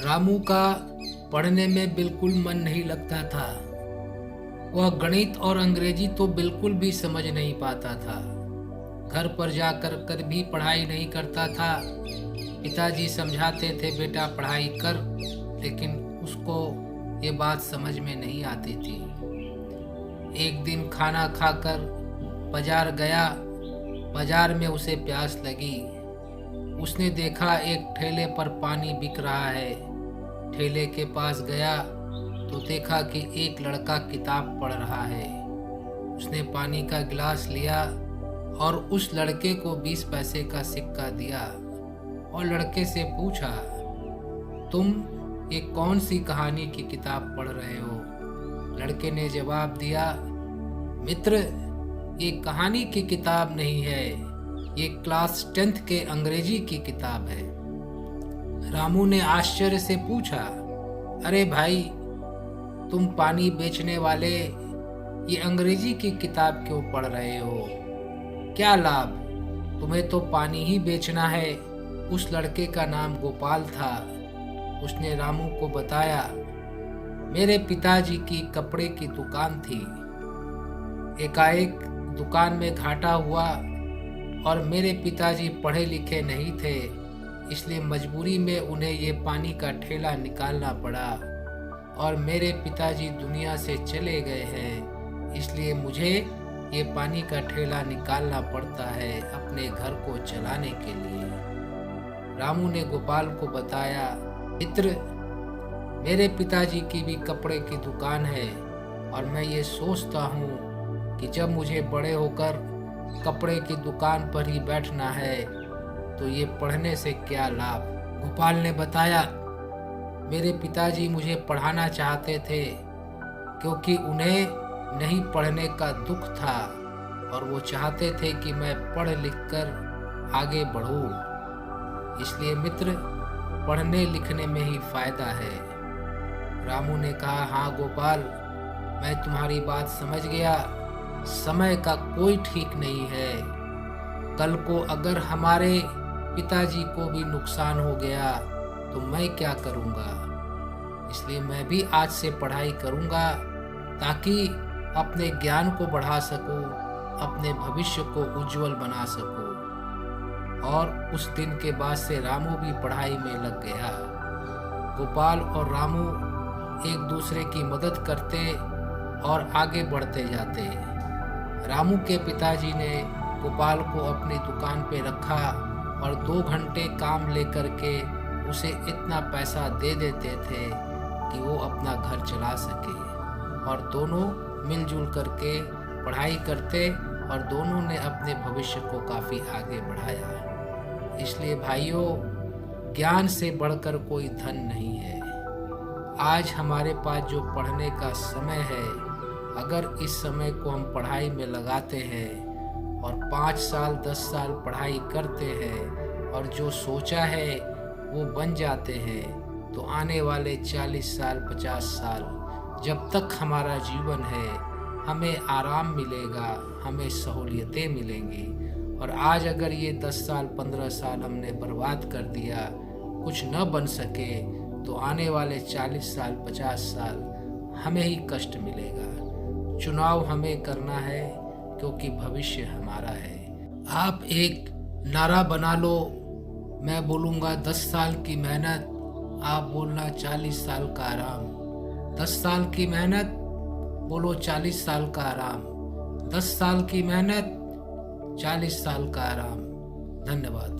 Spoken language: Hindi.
रामू का पढ़ने में बिल्कुल मन नहीं लगता था। वह गणित और अंग्रेजी तो बिल्कुल भी समझ नहीं पाता था। घर पर जाकर भी पढ़ाई नहीं करता था। पिताजी समझाते थे बेटा पढ़ाई कर, लेकिन उसको ये बात समझ में नहीं आती थी। एक दिन खाना खाकर बाजार गया। बाजार में उसे प्यास लगी। उसने देखा एक ठेले पर पानी बिक रहा है। ठेले के पास गया तो देखा कि एक लड़का किताब पढ़ रहा है। उसने पानी का गिलास लिया और उस लड़के को 20 पैसे का सिक्का दिया और लड़के से पूछा, तुम ये कौन सी कहानी की किताब पढ़ रहे हो? लड़के ने जवाब दिया, मित्र, ये कहानी की किताब नहीं है, ये क्लास 10th के अंग्रेजी की किताब है। रामू ने आश्चर्य से पूछा, अरे भाई, तुम पानी बेचने वाले ये अंग्रेजी की किताब क्यों पढ़ रहे हो? क्या लाभ? तुम्हें तो पानी ही बेचना है। उस लड़के का नाम गोपाल था। उसने रामू को बताया, मेरे पिताजी की कपड़े की दुकान थी। एकाएक दुकान में घाटा हुआ और मेरे पिताजी पढ़े लिखे नहीं थे, इसलिए मजबूरी में उन्हें ये पानी का ठेला निकालना पड़ा और मेरे पिताजी दुनिया से चले गए हैं, इसलिए मुझे ये पानी का ठेला निकालना पड़ता है अपने घर को चलाने के लिए। रामू ने गोपाल को बताया, मित्र, मेरे पिताजी की भी कपड़े की दुकान है और मैं ये सोचता हूँ कि जब मुझे बड़े होकर कपड़े की दुकान पर ही बैठना है तो ये पढ़ने से क्या लाभ। गोपाल ने बताया, मेरे पिताजी मुझे पढ़ाना चाहते थे क्योंकि उन्हें नहीं पढ़ने का दुख था और वो चाहते थे कि मैं पढ़ लिख कर आगे बढ़ूं। इसलिए मित्र, पढ़ने लिखने में ही फायदा है। रामू ने कहा, हाँ गोपाल, मैं तुम्हारी बात समझ गया। समय का कोई ठीक नहीं है। कल को अगर हमारे पिताजी को भी नुकसान हो गया तो मैं क्या करूँगा? इसलिए मैं भी आज से पढ़ाई करूँगा ताकि अपने ज्ञान को बढ़ा सकूँ, अपने भविष्य को उज्जवल बना सकूँ। और उस दिन के बाद से रामू भी पढ़ाई में लग गया। गोपाल और रामू एक दूसरे की मदद करते और आगे बढ़ते जाते। रामू के पिताजी ने गोपाल को अपनी दुकान पे रखा और 2 घंटे काम लेकर के उसे इतना पैसा दे देते थे कि वो अपना घर चला सके। और दोनों मिलजुल करके पढ़ाई करते और दोनों ने अपने भविष्य को काफ़ी आगे बढ़ाया। इसलिए भाइयों, ज्ञान से बढ़कर कोई धन नहीं है। आज हमारे पास जो पढ़ने का समय है, अगर इस समय को हम पढ़ाई में लगाते हैं और 5 साल 10 साल पढ़ाई करते हैं और जो सोचा है वो बन जाते हैं, तो आने वाले 40 साल 50 साल जब तक हमारा जीवन है, हमें आराम मिलेगा, हमें सहूलियतें मिलेंगी। और आज अगर ये 10 साल 15 साल हमने बर्बाद कर दिया, कुछ न बन सके, तो आने वाले 40 साल 50 साल हमें ही कष्ट मिलेगा। चुनाव हमें करना है क्योंकि भविष्य हमारा है। आप एक नारा बना लो, मैं बोलूँगा 10 साल की मेहनत, आप बोलना 40 साल का आराम। 10 साल की मेहनत, बोलो 40 साल का आराम। 10 साल की मेहनत, 40 साल का आराम। धन्यवाद।